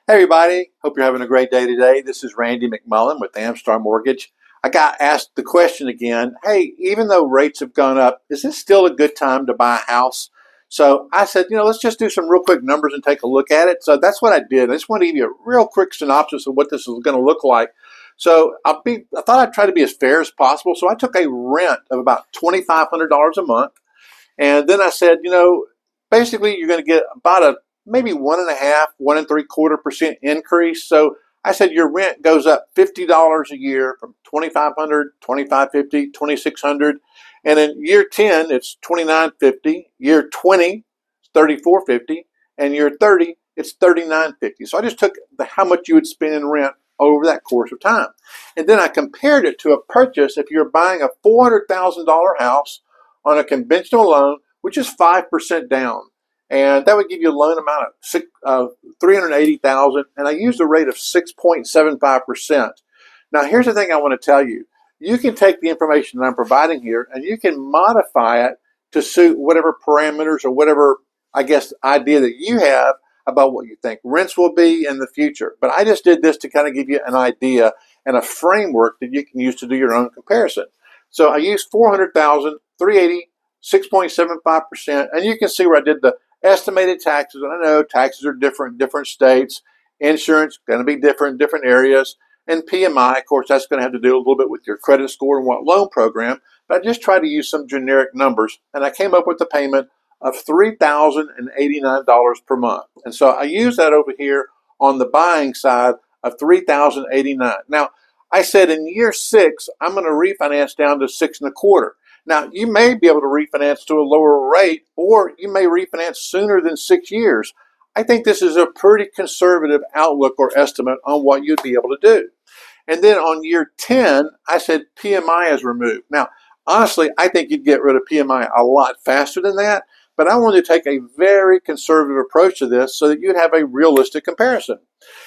Hey everybody, hope you're having a great day today. This is Randy McMullen with Amstar Mortgage. I got asked the question again, hey, even though rates have gone up, is this still a good time to buy a house? So I said, let's just do some real quick numbers and take a look at it. So that's what I did. I just want to give you a real quick synopsis of what this is going to look like. So I thought I'd try to be as fair as possible. So I took a rent of about $2,500 a month. And then I said, basically you're going to get about a maybe 1.5, 1.75% increase. So I said your rent goes up $50 a year from 2,500, 2,550, 2,600, and in year 10 it's 2,950. Year 20, it's 3,450, and year 30 it's 3,950. So I just took how much you would spend in rent over that course of time, and then I compared it to a purchase if you're buying a $400,000 house on a conventional loan, which is 5% down. And that would give you a loan amount of $380,000, and I used a rate of 6.75%. Now, here's the thing I want to tell you: you can take the information that I'm providing here, and you can modify it to suit whatever parameters or whatever, idea that you have about what you think rents will be in the future. But I just did this to kind of give you an idea and a framework that you can use to do your own comparison. So I used 400,000, 380, 6.75%, and you can see where I did the estimated taxes, and I know taxes are different in different states. Insurance going to be different in different areas. And PMI, of course, that's going to have to do a little bit with your credit score and what loan program. But I just tried to use some generic numbers, and I came up with a payment of $3,089 per month. And so I use that over here on the buying side of $3,089. Now, I said in year 6, I'm going to refinance down to 6.25. Now, you may be able to refinance to a lower rate, or you may refinance sooner than 6 years. I think this is a pretty conservative outlook or estimate on what you'd be able to do. And then on year 10, I said PMI is removed. Now, honestly, I think you'd get rid of PMI a lot faster than that, but I wanted to take a very conservative approach to this so that you'd have a realistic comparison.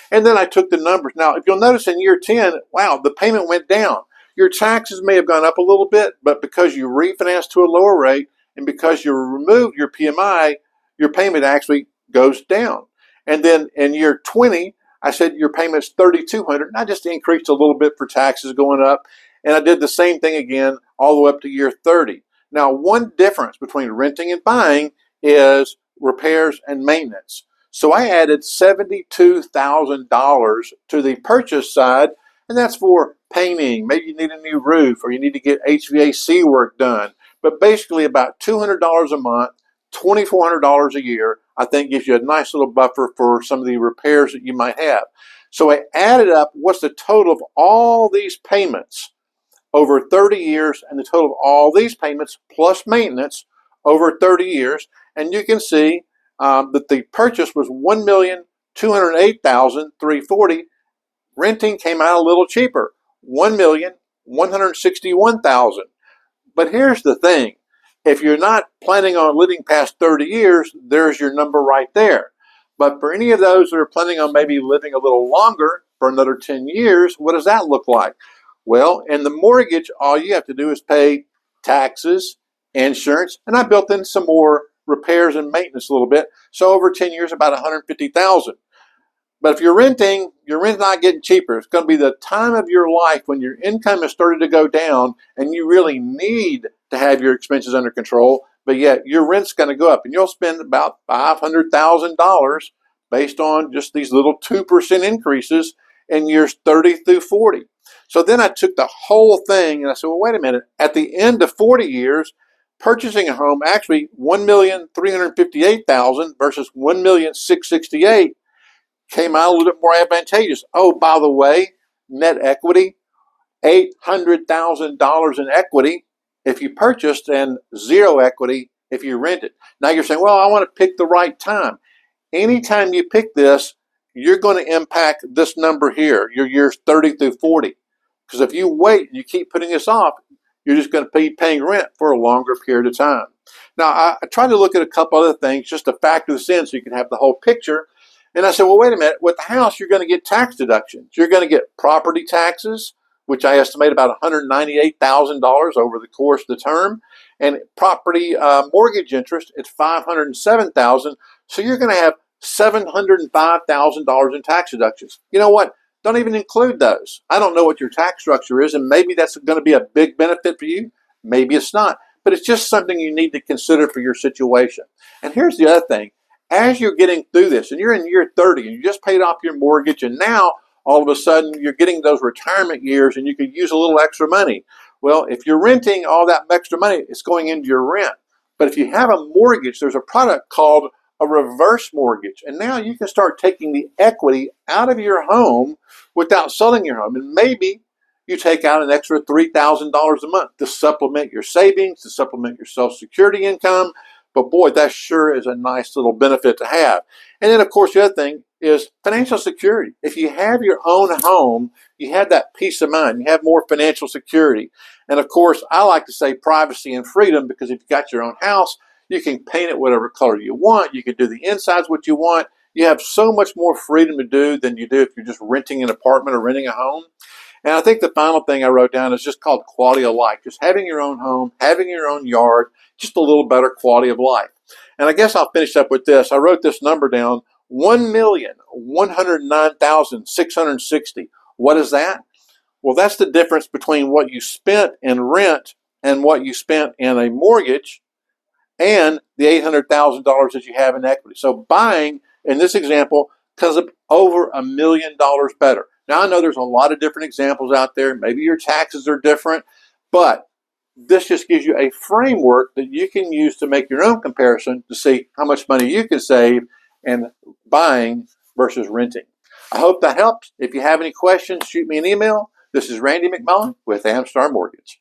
And then I took the numbers. Now, if you'll notice in year 10, wow, the payment went down. Your taxes may have gone up a little bit, but because you refinanced to a lower rate and because you removed your PMI, your payment actually goes down. And then in year 20, I said your payment's $3,200, and I just increased a little bit for taxes going up. And I did the same thing again all the way up to year 30. Now, one difference between renting and buying is repairs and maintenance. So I added $72,000 to the purchase side, and that's for painting. Maybe you need a new roof or you need to get HVAC work done. But basically about $200 a month, $2,400 a year, I think gives you a nice little buffer for some of the repairs that you might have. So I added up what's the total of all these payments over 30 years and the total of all these payments plus maintenance over 30 years. And you can see that the purchase was $1,208,340. Renting came out a little cheaper, $1,161,000. But here's the thing. If you're not planning on living past 30 years, there's your number right there. But for any of those that are planning on maybe living a little longer, for another 10 years, what does that look like? Well, in the mortgage, all you have to do is pay taxes, insurance, and I built in some more repairs and maintenance a little bit. So over 10 years, about $150,000. But if you're renting, your rent's not getting cheaper. It's going to be the time of your life when your income has started to go down and you really need to have your expenses under control, but yet your rent's going to go up and you'll spend about $500,000 based on just these little 2% increases in years 30 through 40. So then I took the whole thing and I said, well, wait a minute. At the end of 40 years, purchasing a home, actually $1,358,000 versus $1,668,000 came out a little bit more advantageous. Oh, by the way, net equity, $800,000 in equity if you purchased and zero equity if you rented. Now you're saying, well, I want to pick the right time. Anytime you pick this, you're going to impact this number here, your years 30 through 40. Because if you wait and you keep putting this off, you're just going to be paying rent for a longer period of time. Now, I tried to look at a couple other things just to factor this in so you can have the whole picture. And I said, well, wait a minute. With the house, you're going to get tax deductions. You're going to get property taxes, which I estimate about $198,000 over the course of the term. And property mortgage interest, it's $507,000. So you're going to have $705,000 in tax deductions. You know what? Don't even include those. I don't know what your tax structure is, and maybe that's going to be a big benefit for you. Maybe it's not. But it's just something you need to consider for your situation. And here's the other thing. As you're getting through this, and you're in year 30, and you just paid off your mortgage, and now all of a sudden you're getting those retirement years, and you could use a little extra money. Well, if you're renting, all that extra money, it's going into your rent. But if you have a mortgage, there's a product called a reverse mortgage. And now you can start taking the equity out of your home without selling your home. And maybe you take out an extra $3,000 a month to supplement your savings, to supplement your Social Security income. But boy, that sure is a nice little benefit to have. And then, of course, the other thing is financial security. If you have your own home, you have that peace of mind. You have more financial security. And of course, I like to say privacy and freedom, because if you got your own house, you can paint it whatever color you want. You can do the insides what you want. You have so much more freedom to do than you do if you're just renting an apartment or renting a home. And I think the final thing I wrote down is just called quality of life. Just having your own home, having your own yard, just a little better quality of life. And I guess I'll finish up with this. I wrote this number down, 1,109,660. What is that? Well, that's the difference between what you spent in rent and what you spent in a mortgage and the $800,000 that you have in equity. So buying, in this example, comes up over $1 million better. Now, I know there's a lot of different examples out there. Maybe your taxes are different, but this just gives you a framework that you can use to make your own comparison to see how much money you can save in buying versus renting. I hope that helps. If you have any questions, shoot me an email. This is Randy McMullen with Amstar Mortgage.